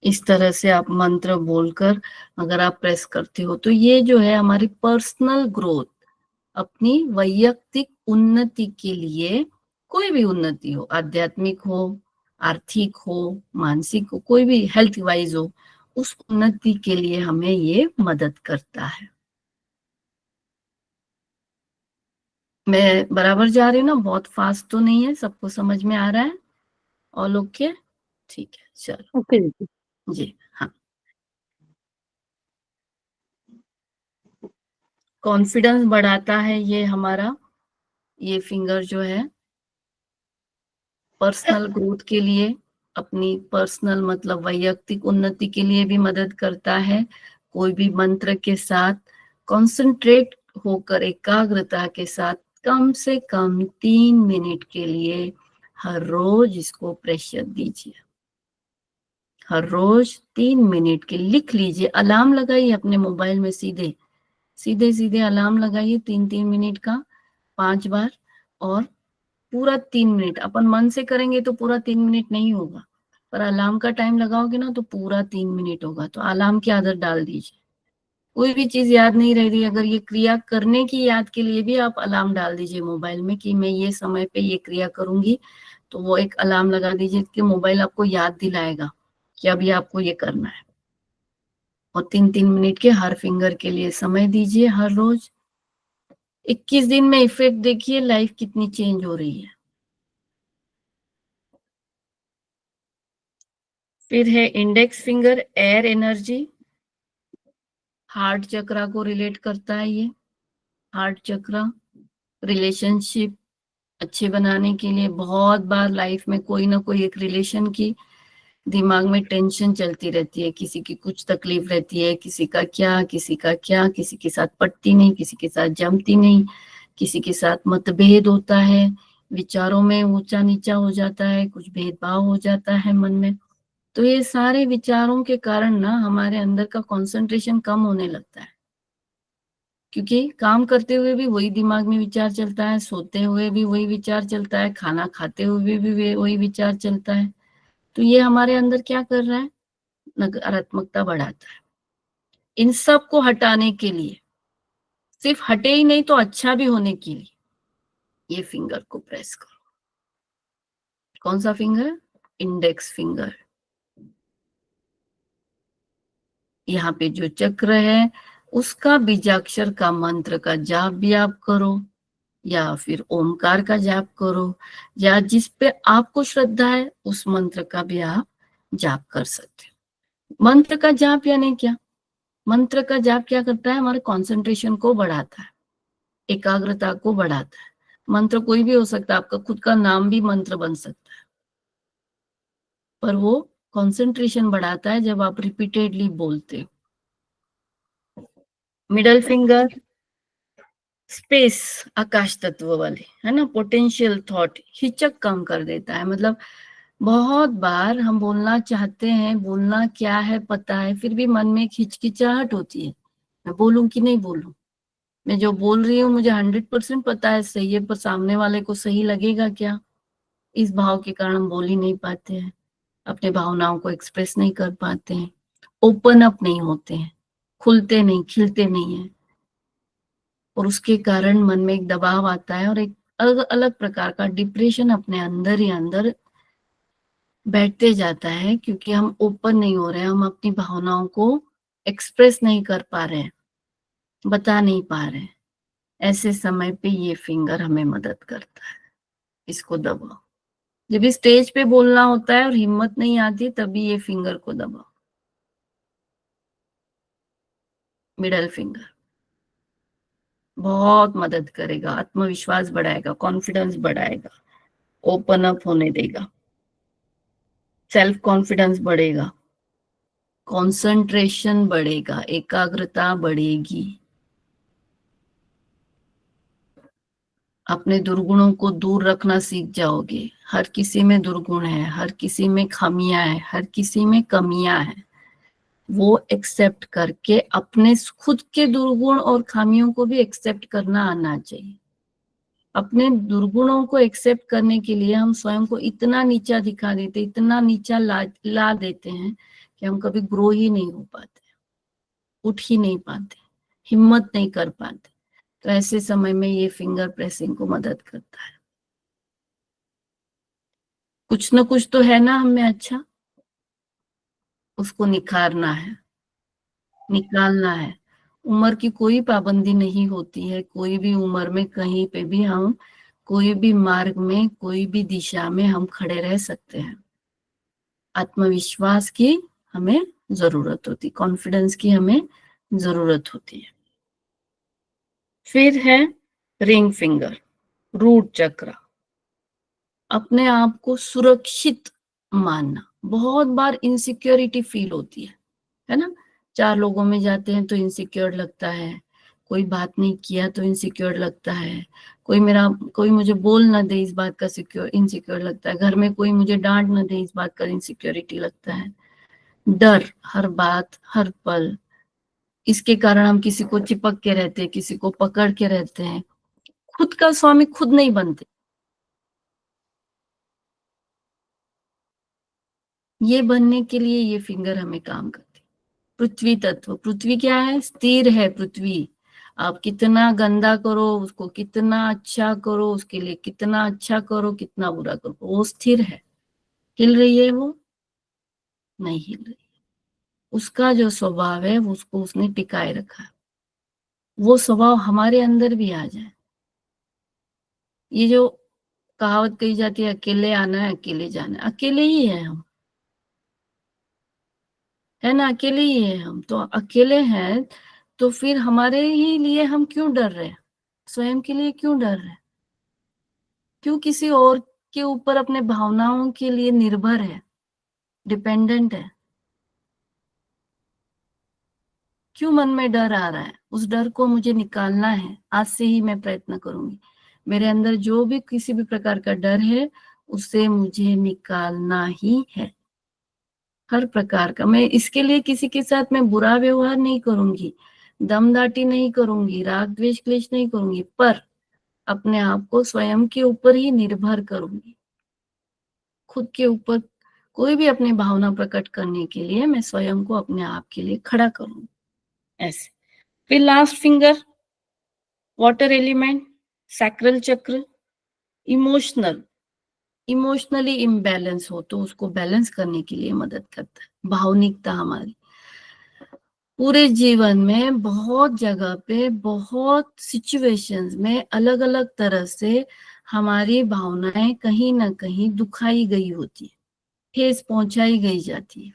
इस तरह से आप मंत्र बोलकर अगर आप प्रेस करते हो तो ये जो है हमारी पर्सनल ग्रोथ, अपनी वैयक्तिक उन्नति के लिए, कोई भी उन्नति हो, आध्यात्मिक हो, आर्थिक हो, मानसिक हो, कोई भी हेल्थ वाइज हो, उस उन्नति के लिए हमें ये मदद करता है। मैं बराबर जा रही हूँ ना? बहुत फास्ट तो नहीं है? सबको समझ में आ रहा है? All okay? ठीक है, चलो। ओके दीदी। जी हाँ। कॉन्फिडेंस बढ़ाता है ये हमारा, ये फिंगर जो है पर्सनल ग्रोथ के लिए, अपनी पर्सनल मतलब वैयक्तिक उन्नति के लिए भी मदद करता है। कोई भी मंत्र के साथ कंसंट्रेट होकर एकाग्रता के साथ कम से कम 3 मिनट के लिए हर रोज इसको प्रेशर दीजिए। हर रोज 3 मिनट के लिख लीजिए, अलार्म लगाइए अपने मोबाइल में, सीधे सीधे सीधे अलार्म लगाइए 3-3 मिनट का 5 बार, और पूरा 3 मिनट। अपन मन से करेंगे तो पूरा 3 मिनट नहीं होगा, पर अलार्म का टाइम लगाओगे ना तो पूरा 3 मिनट होगा। तो अलार्म की आदत डाल दीजिए। कोई भी चीज याद नहीं रह रही, अगर ये क्रिया करने की याद के लिए भी आप अलार्म डाल दीजिए मोबाइल में कि मैं ये समय पे ये क्रिया करूंगी, तो वो एक अलार्म लगा दीजिए कि मोबाइल आपको याद दिलाएगा कि अभी आपको ये करना है। और 3-3 मिनट के हर फिंगर के लिए समय दीजिए हर रोज। 21 दिन में इफेक्ट देखिए, लाइफ कितनी चेंज हो रही है। फिर है index finger, air energy, heart chakra को रिलेट करता है ये। हार्ट चक्रा रिलेशनशिप अच्छे बनाने के लिए, बहुत बार लाइफ में कोई ना कोई एक रिलेशन की दिमाग में टेंशन चलती रहती है, किसी की कुछ तकलीफ रहती है, किसी का क्या, किसी का क्या, किसी के साथ पटती नहीं, किसी के साथ जमती नहीं, किसी के साथ मतभेद होता है, विचारों में ऊंचा नीचा हो जाता है, कुछ भेदभाव हो जाता है मन में। तो ये सारे विचारों के कारण ना हमारे अंदर का कंसंट्रेशन कम होने लगता है, क्योंकि काम करते हुए भी वही दिमाग में विचार चलता है, सोते हुए भी वही विचार चलता है, खाना खाते हुए भी वही विचार चलता है। तो ये हमारे अंदर क्या कर रहा है? नकारात्मकता बढ़ाता है। इन सब को हटाने के लिए, सिर्फ हटे ही नहीं तो अच्छा भी होने के लिए, ये फिंगर को प्रेस करो। कौन सा फिंगर? Index finger. यहाँ पे जो चक्र है उसका बीजाक्षर का मंत्र का जाप भी आप करो, या फिर ओमकार का जाप करो, या जिस पे आपको श्रद्धा है उस मंत्र का भी आप जाप कर सकते हो। मंत्र का जाप यानी क्या? मंत्र का जाप क्या करता है? हमारे कंसंट्रेशन को बढ़ाता है, एकाग्रता को बढ़ाता है। मंत्र कोई भी हो सकता है, आपका खुद का नाम भी मंत्र बन सकता है, पर वो कंसंट्रेशन बढ़ाता है जब आप रिपीटेडली बोलते हो। मिडल फिंगर, स्पेस, आकाश तत्व वाले, है ना, पोटेंशियल थॉट, हिचक कम कर देता है। मतलब बहुत बार हम बोलना चाहते हैं, बोलना क्या है पता है, फिर भी मन में एक हिचकिचाहट होती है, मैं बोलूं कि नहीं बोलूं, मैं जो बोल रही हूँ मुझे 100% पता है सही है, पर सामने वाले को सही लगेगा क्या? इस भाव के कारण हम बोल ही नहीं पाते हैं, अपने भावनाओं को एक्सप्रेस नहीं कर पाते हैं, ओपन अप नहीं होते हैं, खुलते नहीं, खिलते नहीं है, और उसके कारण मन में एक दबाव आता है और एक अलग अलग प्रकार का डिप्रेशन अपने अंदर ही अंदर बैठते जाता है, क्योंकि हम ओपन नहीं हो रहे हैं, हम अपनी भावनाओं को एक्सप्रेस नहीं कर पा रहे हैं, बता नहीं पा रहे हैं। ऐसे समय पे ये फिंगर हमें मदद करता है। इसको दबाओ। जब भी स्टेज पे बोलना होता है और हिम्मत नहीं आती, तभी ये फिंगर को दबाओ। मिडल फिंगर बहुत मदद करेगा, आत्मविश्वास बढ़ाएगा, कॉन्फिडेंस बढ़ाएगा, ओपन अप होने देगा, सेल्फ कॉन्फिडेंस बढ़ेगा, कंसंट्रेशन बढ़ेगा, एकाग्रता बढ़ेगी। अपने दुर्गुणों को दूर रखना सीख जाओगे। हर किसी में दुर्गुण है, हर किसी में खामियां है, हर किसी में कमियां है। वो एक्सेप्ट करके अपने खुद के दुर्गुण और खामियों को भी एक्सेप्ट करना आना चाहिए। अपने दुर्गुणों को एक्सेप्ट करने के लिए हम स्वयं को इतना नीचा दिखा देते, इतना नीचा ला देते हैं कि हम कभी ग्रो ही नहीं हो पाते, उठ ही नहीं पाते, हिम्मत नहीं कर पाते। तो ऐसे समय में ये फिंगर प्रेसिंग को मदद करता है। कुछ ना कुछ तो है ना हम में अच्छा, उसको निखारना है, निकालना है। उम्र की कोई पाबंदी नहीं होती है, कोई भी उम्र में कहीं पे भी हम कोई भी मार्ग में कोई भी दिशा में हम खड़े रह सकते हैं। आत्मविश्वास की हमें जरूरत होती, कॉन्फिडेंस की हमें जरूरत होती है। फिर है रिंग फिंगर, रूट चक्र। अपने आप को सुरक्षित मानना। बहुत बार इनसिक्योरिटी फील होती है ना? 4 लोगों में जाते हैं तो इनसिक्योर लगता है, कोई बात नहीं किया तो इनसिक्योर लगता है, कोई मुझे बोल ना दे इस बात का इनसिक्योर लगता है, घर में कोई मुझे डांट ना दे इस बात का इनसिक्योरिटी लगता है। डर हर बात, हर पल, इसके कारण हम किसी को चिपक के रहते हैं, किसी को पकड़ के रहते हैं, खुद का स्वामी खुद नहीं बनते। ये बनने के लिए ये फिंगर हमें काम करती। पृथ्वी तत्व, पृथ्वी क्या है? स्थिर है पृथ्वी। आप कितना गंदा करो, उसको कितना अच्छा करो, उसके लिए कितना अच्छा करो, कितना बुरा करो, वो स्थिर है। हिल रही है वो? नहीं हिल रही। उसका जो स्वभाव है उसको उसने टिकाए रखा है। वो स्वभाव हमारे अंदर भी आ जाए। ये जो कहावत कही जाती है, अकेले आना है अकेले जाना है, अकेले ही है हम, है ना? अकेले ही है हम। तो अकेले हैं तो फिर हमारे ही लिए हम क्यों डर रहे हैं? स्वयं के लिए क्यों डर रहे हैं? क्यों किसी और के ऊपर अपने भावनाओं के लिए निर्भर है, डिपेंडेंट है? क्यों मन में डर आ रहा है? उस डर को मुझे निकालना है। आज से ही मैं प्रयत्न करूंगी। मेरे अंदर जो भी किसी भी प्रकार का डर है उसे मुझे निकालना ही है। हर प्रकार का। मैं इसके लिए किसी के साथ मैं बुरा व्यवहार नहीं करूंगी, दमदाटी नहीं करूंगी, राग द्वेष क्लेश नहीं करूंगी, पर अपने आप को स्वयं के ऊपर ही निर्भर करूंगी। खुद के ऊपर कोई भी अपनी भावना प्रकट करने के लिए मैं स्वयं को अपने आप के लिए खड़ा करूंगी, ऐसे। फिर last finger, water element, sacral चक्र। इमोशनल, इमोशनली इम्बैलेंस हो तो उसको बैलेंस करने के लिए मदद करता है। भावनिकता हमारी पूरे जीवन में बहुत जगह पे, बहुत सिचुएशंस में अलग अलग तरह से हमारी भावनाएं कहीं ना कहीं दुखाई गई होती है, ठेस पहुंचाई गई जाती है।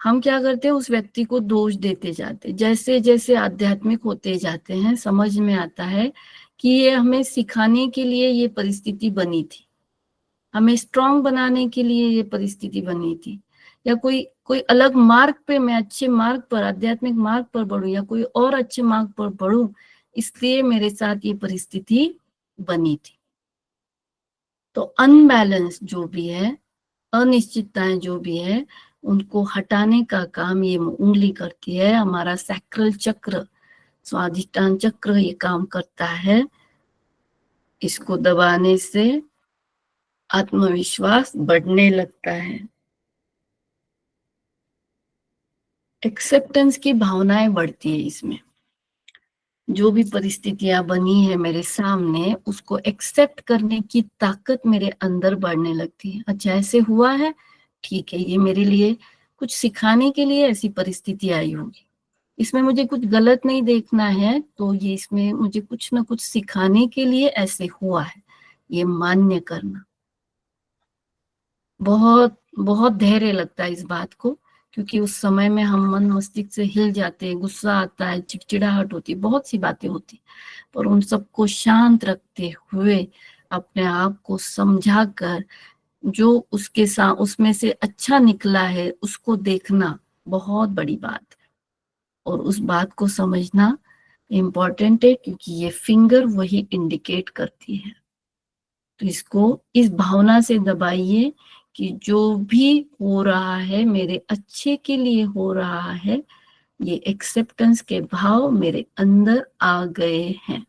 हम क्या करते हैं? उस व्यक्ति को दोष देते जाते हैं। जैसे जैसे आध्यात्मिक होते जाते हैं समझ में आता है कि ये हमें सिखाने के लिए ये परिस्थिति बनी थी, हमें स्ट्रांग बनाने के लिए ये परिस्थिति बनी थी, या कोई कोई अलग मार्ग पे, मैं अच्छे मार्ग पर, आध्यात्मिक मार्ग पर बढ़ूं, या कोई और अच्छे मार्ग पर बढ़ूं, इसलिए मेरे साथ ये परिस्थिति बनी थी। तो अनबैलेंस जो भी है, अनिश्चितताएं जो भी है, उनको हटाने का काम ये उंगली करती है। हमारा सैक्रल चक्र, स्वाधिष्ठान चक्र ये काम करता है। इसको दबाने से आत्मविश्वास बढ़ने लगता है, एक्सेप्टेंस की भावनाएं बढ़ती है इसमें। जो भी परिस्थितियां बनी है मेरे सामने, उसको एक्सेप्ट करने की ताकत मेरे अंदर बढ़ने लगती है। अच्छा ऐसे हुआ है, ठीक है, ये मेरे लिए कुछ सिखाने के लिए ऐसी परिस्थिति आई होगी। इसमें मुझे कुछ गलत नहीं देखना है, तो ये इसमें मुझे कुछ ना कुछ सिखाने के लिए ऐसे हुआ है, ये मान्य करना। बहुत बहुत धैर्य लगता है इस बात को, क्योंकि उस समय में हम मन मस्तिष्क से हिल जाते हैं, गुस्सा आता है, चिड़चिड़ाहट होती है, बहुत सी बातें होती है, पर उन सबको शांत रखते हुए अपने आप को समझा कर जो उसके साथ उसमें से अच्छा निकला है उसको देखना बहुत बड़ी बात है। और उस बात को समझना इम्पोर्टेंट है, क्योंकि ये फिंगर वही इंडिकेट करती है। तो इसको इस भावना से दबाइए कि जो भी हो रहा है मेरे अच्छे के लिए हो रहा है, ये एक्सेप्टेंस के भाव मेरे अंदर आ गए हैं।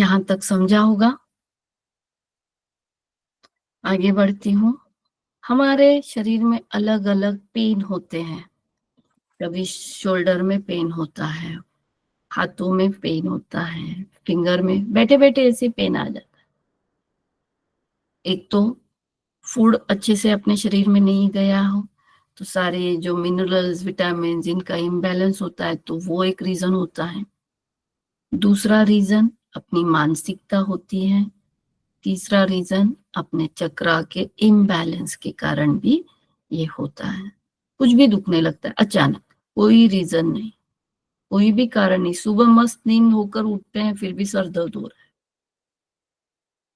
यहाँ तक समझा होगा। आगे बढ़ती हूँ। हमारे शरीर में अलग अलग पेन होते हैं। कभी शोल्डर में पेन होता है, हाथों में पेन होता है, फिंगर में बैठे बैठे ऐसे पेन आ जाता है। एक तो फूड अच्छे से अपने शरीर में नहीं गया हो, तो सारे जो मिनरल्स, विटामिन, इनका इम्बैलेंस होता है, तो वो एक रीजन होता है। दूसरा रीजन अपनी मानसिकता होती है। तीसरा रीजन अपने चक्रा के इम्बैलेंस के कारण भी ये होता है। कुछ भी दुखने लगता है अचानक, कोई रीजन नहीं, कोई भी कारण नहीं। सुबह मस्त नींद होकर उठते हैं, फिर भी सर दर्द हो रहा है।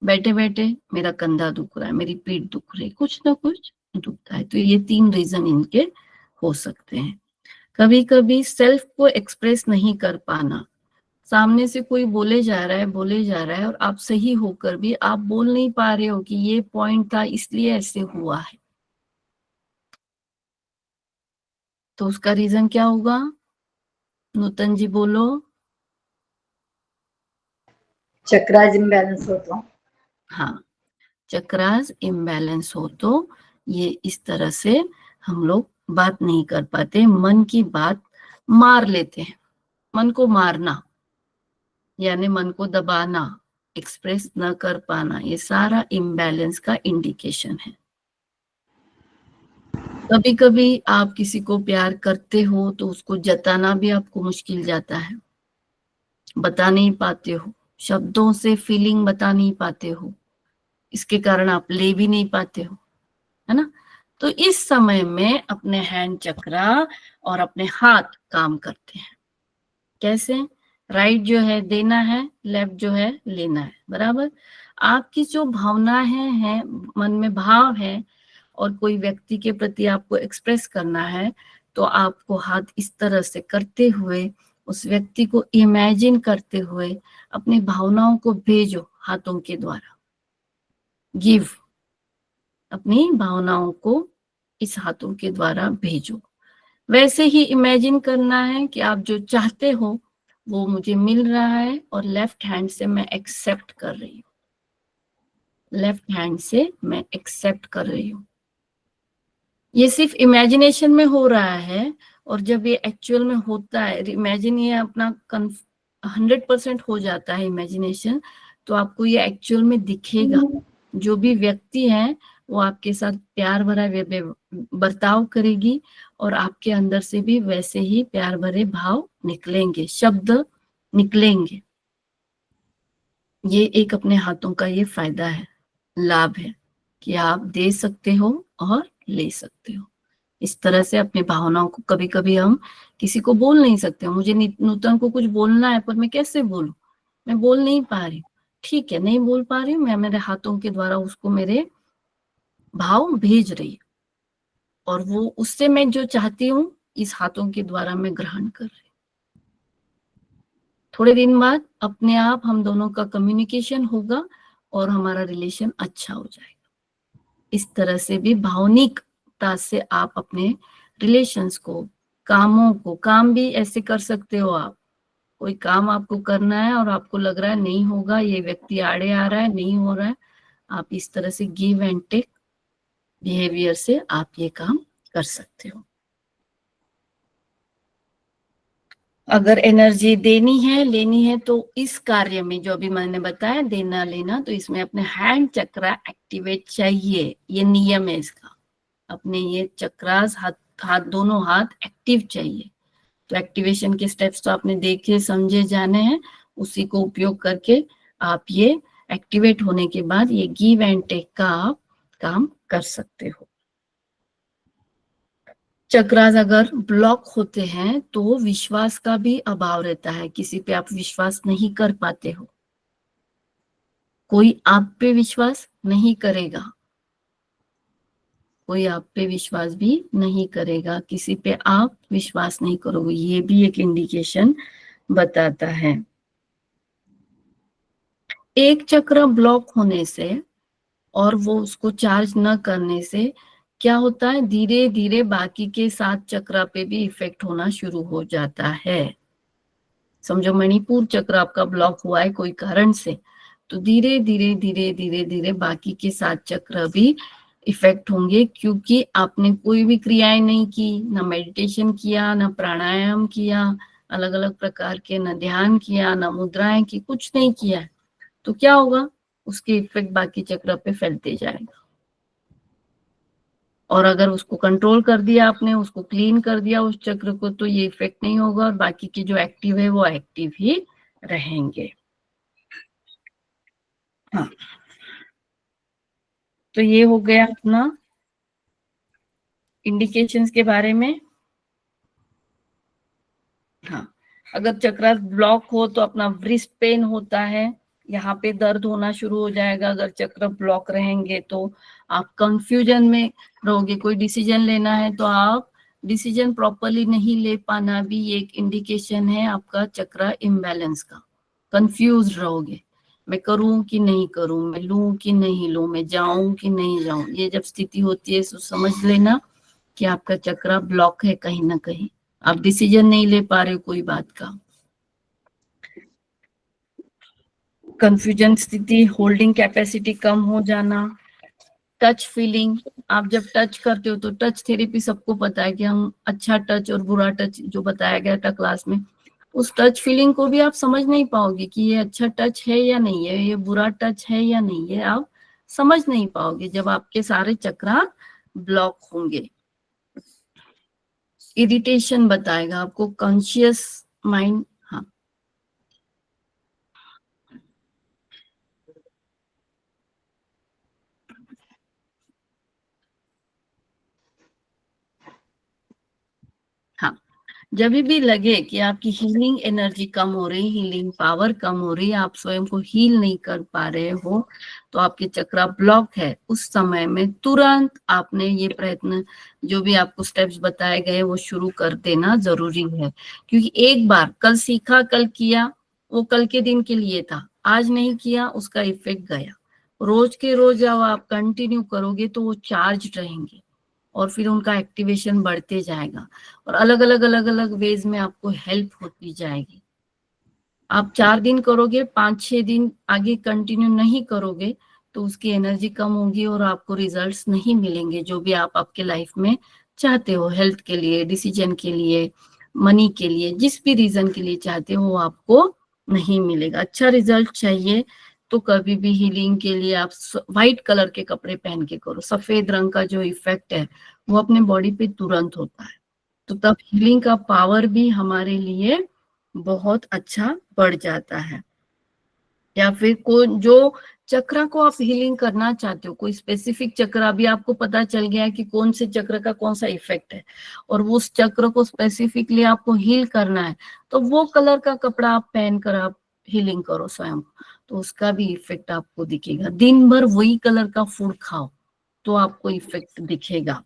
बैठे बैठे मेरा कंधा दुख रहा है, मेरी पीठ दुख रही है, कुछ ना कुछ दुखता है। तो ये 3 रीजन इनके हो सकते हैं। कभी कभी सेल्फ को एक्सप्रेस नहीं कर पाना। सामने से कोई बोले जा रहा है, बोले जा रहा है, और आप सही होकर भी आप बोल नहीं पा रहे हो कि ये पॉइंट था इसलिए ऐसे हुआ है। तो उसका रीजन क्या होगा? नूतन जी बोलो। चक्रास इम्बैलेंस हो तो। हाँ, चक्रास इम्बैलेंस हो तो ये इस तरह से हम लोग बात नहीं कर पाते, मन की बात मार लेते हैं। मन को मारना यानी मन को दबाना, एक्सप्रेस न कर पाना, ये सारा इम्बैलेंस का इंडिकेशन है। कभी कभी आप किसी को प्यार करते हो तो उसको जताना भी आपको मुश्किल जाता है, बता नहीं पाते हो, शब्दों से फीलिंग बता नहीं पाते हो, इसके कारण आप ले भी नहीं पाते हो, है ना। तो इस समय में अपने हैंड चक्रा और अपने हाथ काम करते हैं। कैसे? राइट जो है देना है, लेफ्ट जो है लेना है, बराबर। आपकी जो भावनाएं हैं, मन में भाव है, और कोई व्यक्ति के प्रति आपको एक्सप्रेस करना है, तो आपको हाथ इस तरह से करते हुए, उस व्यक्ति को इमेजिन करते हुए अपनी भावनाओं को भेजो हाथों के द्वारा। गिव, अपनी भावनाओं को इस हाथों के द्वारा भेजो। वैसे ही इमेजिन करना है कि आप जो चाहते हो वो मुझे मिल रहा है, और लेफ्ट हैंड से मैं एक्सेप्ट कर रही हूँ, लेफ्ट हैंड से मैं एक्सेप्ट कर रही हूँ। ये सिर्फ इमेजिनेशन में हो रहा है, और जब ये एक्चुअल में होता है, इमेजिन ये अपना 100% हो जाता है इमेजिनेशन, तो आपको ये एक्चुअल में दिखेगा। जो भी व्यक्ति है वो आपके साथ प्यार भरा बर्ताव करेगी, और आपके अंदर से भी वैसे ही प्यार भरे भाव निकलेंगे, शब्द निकलेंगे। ये एक अपने हाथों का ये फायदा है, लाभ है, कि आप दे सकते हो और ले सकते हो। इस तरह से अपनी भावनाओं को, कभी कभी हम किसी को बोल नहीं सकते, मुझे नूतन को कुछ बोलना है पर मैं कैसे बोलूं, मैं बोल नहीं पा रही हूँ। ठीक है, नहीं बोल पा रही हूँ, मैं मेरे हाथों के द्वारा उसको मेरे भाव भेज रही हूँ, और वो उससे मैं जो चाहती हूँ इस हाथों के द्वारा मैं ग्रहण कर रही हूँ। थोड़े दिन बाद अपने आप हम दोनों का कम्युनिकेशन होगा और हमारा रिलेशन अच्छा हो जाएगा। इस तरह से भी भावनिकता से आप अपने रिलेशंस को, कामों को, काम भी ऐसे कर सकते हो आप। कोई काम आपको करना है और आपको लग रहा है नहीं होगा, ये व्यक्ति आड़े आ रहा है, नहीं हो रहा है, आप इस तरह से गिव एंड टेक बिहेवियर से आप ये काम कर सकते हो। अगर एनर्जी देनी है, लेनी है, तो इस कार्य में जो अभी मैंने बताया, देना लेना, तो इसमें अपने हैंड चक्रा एक्टिवेट चाहिए। ये नियम है इसका। अपने ये चक्रास, हाथ दोनों हाथ एक्टिव चाहिए। तो एक्टिवेशन के स्टेप्स तो आपने देखे समझे जाने हैं, उसी को उपयोग करके आप ये एक्टिवेट होने के बाद ये गिव एंड टेक का आप काम कर सकते हो। चक्रास अगर ब्लॉक होते हैं तो विश्वास का भी अभाव रहता है, किसी पे आप विश्वास नहीं कर पाते हो, कोई आप पे विश्वास नहीं करेगा, कोई आप पे विश्वास भी नहीं करेगा, किसी पे आप विश्वास नहीं करोगे, ये भी एक इंडिकेशन बताता है। एक चक्र ब्लॉक होने से और वो उसको चार्ज न करने से क्या होता है, धीरे धीरे बाकी के 7 चक्रा पे भी इफेक्ट होना शुरू हो जाता है। समझो मणिपुर चक्र आपका ब्लॉक हुआ है कोई कारण से, तो धीरे धीरे धीरे धीरे धीरे बाकी के 7 चक्र भी इफेक्ट होंगे, क्योंकि आपने कोई भी क्रियाएं नहीं की, ना मेडिटेशन किया, ना प्राणायाम किया, अलग अलग प्रकार के, ना ध्यान किया, ना मुद्राएं की, कुछ नहीं किया है। तो क्या होगा, उसके इफेक्ट बाकी चक्र पे फैलते जाएगा। और अगर उसको कंट्रोल कर दिया आपने, उसको क्लीन कर दिया उस चक्र को, तो ये इफेक्ट नहीं होगा और बाकी के जो एक्टिव है वो एक्टिव ही रहेंगे। हाँ, तो ये हो गया अपना इंडिकेशंस के बारे में। हाँ, अगर चक्र ब्लॉक हो तो अपना व्रिस्ट पेन होता है, यहाँ पे दर्द होना शुरू हो जाएगा। अगर चक्र ब्लॉक रहेंगे तो आप कंफ्यूजन में रहोगे, कोई डिसीजन लेना है तो आप डिसीजन प्रॉपरली नहीं ले पाना भी एक इंडिकेशन है आपका चक्र इम्बैलेंस का। कंफ्यूज रहोगे, मैं करूं कि नहीं करूं, मैं लूं कि नहीं लूं, मैं जाऊं कि नहीं जाऊं। ये जब स्थिति होती है तो समझ लेना कि आपका चक्र ब्लॉक है कहीं ना कहीं, आप डिसीजन नहीं ले पा रहे हो कोई बात का। कंफ्यूजन स्थिति, होल्डिंग कैपेसिटी कम हो जाना, टच फीलिंग, आप जब टच करते हो तो टच थेरेपी सबको पता है कि हम अच्छा टच और बुरा टच जो बताया गया था क्लास में, उस टच फीलिंग को भी आप समझ नहीं पाओगे कि ये अच्छा टच है या नहीं है, ये बुरा टच है या नहीं है, आप समझ नहीं पाओगे जब आपके सारे चक्र ब्लॉक होंगे। इरिटेशन बताएगा आपको, कॉन्शियस माइंड। हाँ, हाँ, जब भी लगे कि आपकी हीलिंग एनर्जी कम हो रही, हीलिंग पावर कम हो रही, आप स्वयं को हील नहीं कर पा रहे हो, तो आपके चक्र ब्लॉक है, उस समय में तुरंत आपने ये प्रयत्न, जो भी आपको स्टेप्स बताए गए, वो शुरू कर देना जरूरी है। क्योंकि एक बार कल सीखा, कल किया, वो कल के दिन के लिए था, आज नहीं किया, उसका इफेक्ट गया। रोज के रोज जब आप कंटिन्यू करोगे तो वो चार्ज रहेंगे और फिर उनका एक्टिवेशन बढ़ते जाएगा और अलग अलग अलग अलग वेज में आपको हेल्प होती जाएगी। आप 4 दिन करोगे, 5-6 दिन आगे कंटिन्यू नहीं करोगे तो उसकी एनर्जी कम होगी और आपको रिजल्ट्स नहीं मिलेंगे जो भी आप आपके लाइफ में चाहते हो, हेल्थ के लिए, डिसीजन के लिए, मनी के लिए, जिस भी रीजन के लिए चाहते हो, वो आपको नहीं मिलेगा। अच्छा रिजल्ट चाहिए तो कभी भी हीलिंग के लिए आप व्हाइट कलर के कपड़े पहन के करो। सफेद रंग का जो इफेक्ट है वो अपने बॉडी पे तुरंत होता है, तो तब हीलिंग का पावर भी हमारे लिए बहुत अच्छा बढ़ जाता है। या फिर कोई जो चक्र को आप हीलिंग करना चाहते हो, कोई स्पेसिफिक चक्र, अभी आपको पता चल गया है कि कौन से चक्र का कौन सा इफेक्ट है और वो उस चक्र को स्पेसिफिकली आपको हील करना है, तो वो कलर का कपड़ा आप पहनकर आप हीलिंग करो स्वयं, तो उसका भी इफेक्ट आपको दिखेगा। दिन भर वही कलर का फूड खाओ तो आपको इफेक्ट दिखेगा।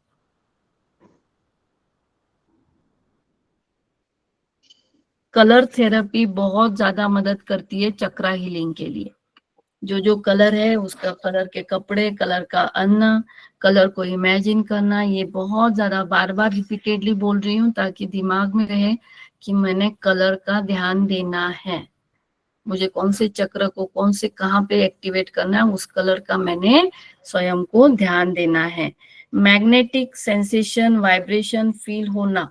कलर थेरेपी बहुत ज्यादा मदद करती है चक्रा हीलिंग के लिए। जो जो कलर है उसका, कलर के कपड़े, कलर का अन्न, कलर को इमेजिन करना, ये बहुत ज्यादा बार बार रिपीटेडली बोल रही हूँ ताकि दिमाग में रहे कि मैंने कलर का ध्यान देना है, मुझे कौन से चक्र को कौन से कहाँ पे एक्टिवेट करना है, उस कलर का मैंने स्वयं को ध्यान देना है। मैग्नेटिक सेंसेशन, वाइब्रेशन फील होना,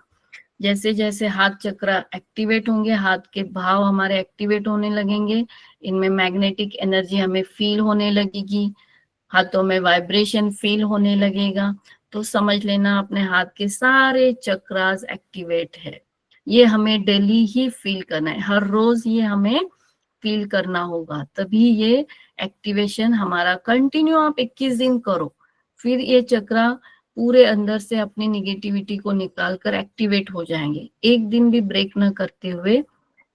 जैसे जैसे हाथ चक्र एक्टिवेट होंगे, हाथ के भाव हमारे एक्टिवेट होने लगेंगे, इनमें मैग्नेटिक एनर्जी हमें फील होने लगेगी, हाथों में वाइब्रेशन फील होने लगेगा, तो समझ लेना अपने हाथ के सारे चक्रास एक्टिवेट है। ये हमें डेली ही फील करना है, हर रोज ये हमें फील करना होगा, तभी ये एक्टिवेशन हमारा कंटिन्यू आप 21 दिन करो, फिर ये चक्रा पूरे अंदर से अपनी निगेटिविटी को निकालकर एक्टिवेट हो जाएंगे। एक दिन भी ब्रेक न करते हुए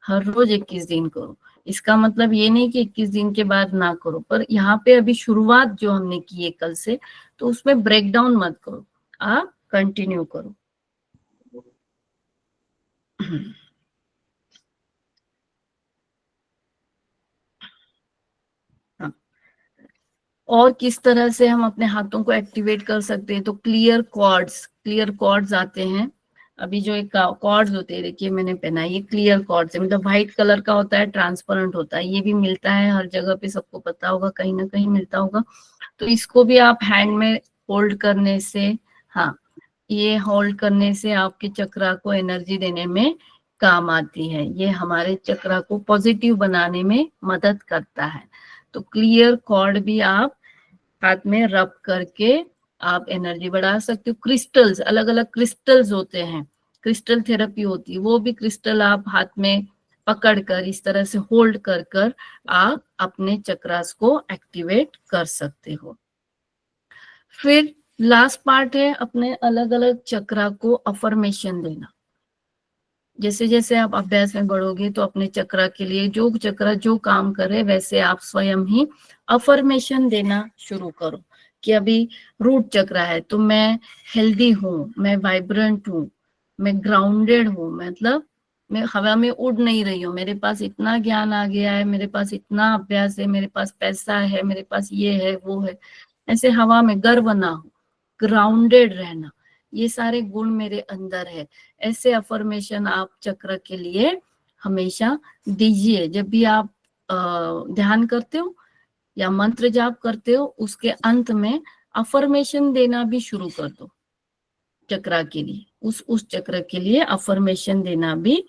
हर रोज 21 दिन करो। इसका मतलब ये नहीं कि 21 दिन के बाद ना करो, पर यहाँ पे अभी शुरुआत जो हमने की है कल से, तो उसमें ब्रेक डाउन मत करो, आप कंटिन्यू करो। हाँ, और किस तरह से हम अपने हाथों को एक्टिवेट कर सकते हैं, तो क्लियर कॉर्ड्स आते हैं, अभी जो एक कॉर्ड्स होते हैं, देखिए मैंने पहना है, ये क्लियर कॉर्ड्स है, मतलब व्हाइट कलर का होता है, ट्रांसपेरेंट होता है, ये भी मिलता है हर जगह पे, सबको पता होगा, कहीं ना कहीं मिलता होगा। तो इसको भी आप हैंड में होल्ड करने से, हाँ, ये होल्ड करने से आपके चक्रा को एनर्जी देने में काम आती है, ये हमारे चक्रा को पॉजिटिव बनाने में मदद करता है। तो क्लियर कॉर्ड भी आप हाथ में रब करके आप एनर्जी बढ़ा सकते हो। क्रिस्टल्स, अलग अलग क्रिस्टल्स होते हैं, क्रिस्टल थेरेपी होती है, वो भी क्रिस्टल आप हाथ में पकड़ कर इस तरह से होल्ड कर कर आप अपने चक्रास को एक्टिवेट कर सकते हो। फिर लास्ट पार्ट है अपने अलग अलग चक्रा को अफर्मेशन देना। जैसे जैसे आप अभ्यास में बढ़ोगे तो अपने चक्रा के लिए जो चक्रा जो काम करे वैसे आप स्वयं ही अफर्मेशन देना शुरू करो कि अभी रूट चक्रा है तो मैं हेल्दी हूँ, मैं वाइब्रेंट हूँ, मैं ग्राउंडेड हूँ, मतलब मैं हवा में उड़ नहीं रही हूँ, मेरे पास इतना ज्ञान आ गया है, मेरे पास इतना अभ्यास है, मेरे पास पैसा है, मेरे पास ये है वो है, ऐसे हवा में गर्व ना हो, ग्राउंडेड रहना, ये सारे गुण मेरे अंदर है। ऐसे अफर्मेशन आप चक्र के लिए हमेशा दीजिए। जब भी आप ध्यान करते हो या मंत्र जाप करते हो, उसके अंत में अफर्मेशन देना भी शुरू कर दो चक्रा के लिए, उस चक्र के लिए अफर्मेशन देना भी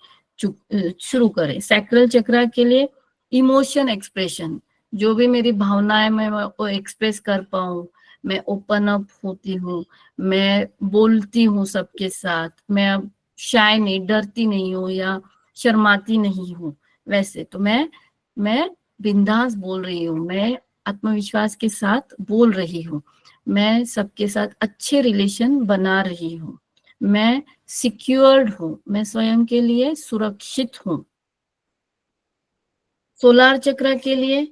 शुरू करें। सैक्रल चक्रा के लिए इमोशन एक्सप्रेशन, जो भी मेरी भावनाएं मैं वो एक्सप्रेस कर पाऊं, मैं ओपन अप होती हूँ, मैं बोलती हूँ सबके साथ, मैं अब शाय नहीं, डरती नहीं हूँ या शर्माती नहीं हूँ, वैसे तो मैं बिंदास बोल रही हूँ, मैं आत्मविश्वास के साथ बोल रही हूँ, मैं सबके साथ अच्छे रिलेशन बना रही हूँ, मैं सिक्योर्ड हूँ, मैं स्वयं के लिए सुरक्षित हूँ। सोलार चक्र के लिए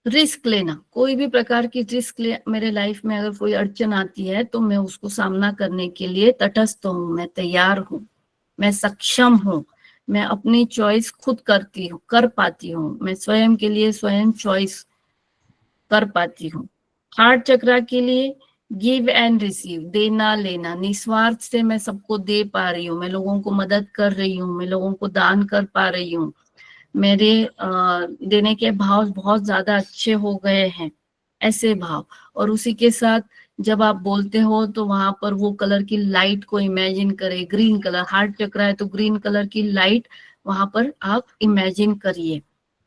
रिस्क लेना, कोई भी प्रकार की रिस्क मेरे लाइफ में अगर कोई अड़चन आती है तो मैं उसको सामना करने के लिए तटस्थ हूँ, मैं तैयार हूँ, मैं सक्षम हूँ, मैं अपनी चॉइस खुद कर पाती हूँ, मैं स्वयं के लिए स्वयं चॉइस कर पाती हूँ। हार्ट चक्र के लिए गिव एंड रिसीव, देना लेना, निस्वार्थ से मैं सबको दे पा रही हूँ, मैं लोगों को मदद कर रही हूँ, मैं लोगों को दान कर पा रही हूँ, मेरे देने के भाव बहुत ज्यादा अच्छे हो गए हैं, ऐसे भाव। और उसी के साथ जब आप बोलते हो तो वहां पर वो कलर की लाइट को इमेजिन करें, ग्रीन कलर, हार्ट चक्र है तो ग्रीन कलर की लाइट वहां पर आप इमेजिन करिए,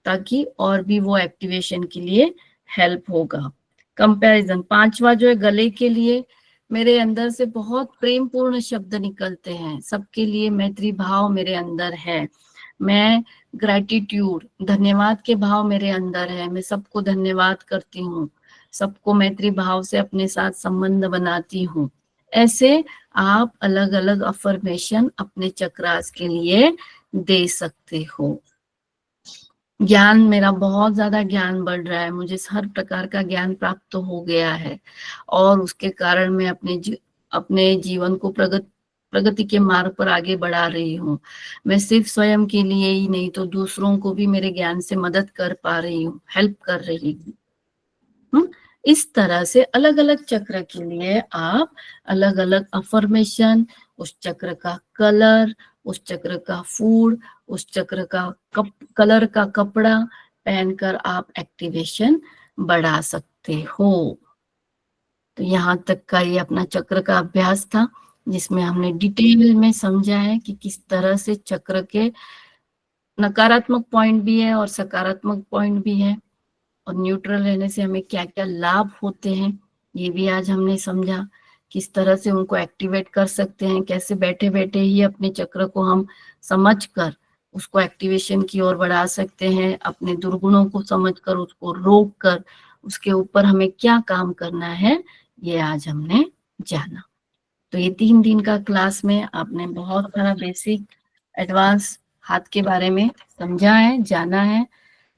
ताकि और भी वो एक्टिवेशन के लिए हेल्प होगा। कंपैरिजन, पांचवा जो है गले के लिए, मेरे अंदर से बहुत प्रेम पूर्ण शब्द निकलते हैं, सबके लिए मैत्री भाव मेरे अंदर है, मैं ग्रैटिट्यूड, धन्यवाद के भाव मेरे अंदर है, मैं सबको धन्यवाद करती हूँ, सबको मैत्री भाव से अपने साथ संबंध बनाती हूँ। ऐसे आप अलग अलग अफर्मेशन अपने चक्रास के लिए दे सकते हो। ज्ञान, मेरा बहुत ज्यादा ज्ञान बढ़ रहा है, मुझे हर प्रकार का ज्ञान प्राप्त तो हो गया है और उसके कारण मैं अपने जीवन को प्रगति के मार्ग पर आगे बढ़ा रही हूँ। मैं सिर्फ स्वयं के लिए ही नहीं तो दूसरों को भी मेरे ज्ञान से मदद कर पा रही हूँ, हेल्प कर रही हूँ। इस तरह से अलग अलग चक्र के लिए आप अलग अलग अफर्मेशन, उस चक्र का कलर, उस चक्र का फूड, उस चक्र का कलर का कपड़ा पहनकर आप एक्टिवेशन बढ़ा सकते हो। तो यहाँ तक का ये अपना चक्र का अभ्यास था, जिसमें हमने डिटेल में समझा है कि किस तरह से चक्र के नकारात्मक पॉइंट भी है और सकारात्मक पॉइंट भी है, और न्यूट्रल रहने से हमें क्या क्या लाभ होते हैं ये भी आज हमने समझा, किस तरह से उनको एक्टिवेट कर सकते हैं, कैसे बैठे बैठे ही अपने चक्र को हम समझकर उसको एक्टिवेशन की ओर बढ़ा सकते हैं, अपने दुर्गुणों को समझकर उसको रोक कर उसके ऊपर हमें क्या काम करना है, ये आज हमने जाना। तो ये 3 दिन का क्लास में आपने बहुत सारा बेसिक एडवांस हाथ के बारे में समझा है, जाना है,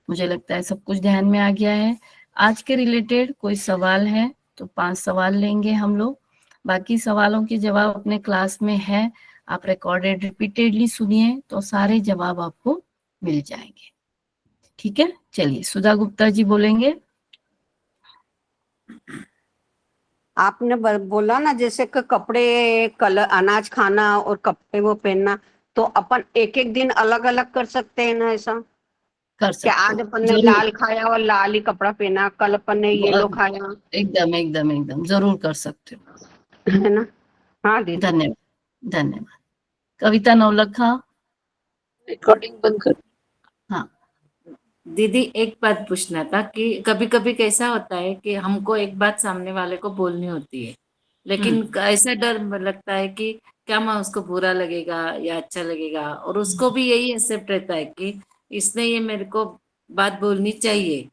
मुझे लगता है सब कुछ ध्यान में आ गया है। आज के रिलेटेड कोई सवाल है तो 5 सवाल लेंगे हम लोग, बाकी सवालों के जवाब अपने क्लास में है, आप रिकॉर्डेड रिपीटेडली सुनिए तो सारे जवाब आपको मिल जाएंगे। ठीक है, चलिए सुधा गुप्ता जी बोलेंगे। आपने बोला ना जैसे कि कपड़े कलर अनाज खाना और कपड़े वो पहनना, तो अपन एक एक दिन अलग अलग कर सकते हैं ना ऐसा? कर कि सकते आज हो, अपन ने जरूर। लाल खाया और लाल ही कपड़ा पहना, कल अपन ने येलो खाया, एकदम एकदम एकदम जरूर कर सकते हो। है ना? हाँ दीदी। धन्यवाद धन्यवाद। कविता नवलखा। रिकॉर्डिंग बंद कर। हाँ दीदी एक बात पूछना था कि कभी कभी कैसा होता है कि हमको एक बात सामने वाले को बोलनी होती है, लेकिन ऐसा डर लगता है कि क्या मैं उसको बुरा लगेगा या अच्छा लगेगा, और उसको भी यही एक्सेप्ट रहता है कि इसने ये मेरे को बात बोलनी चाहिए,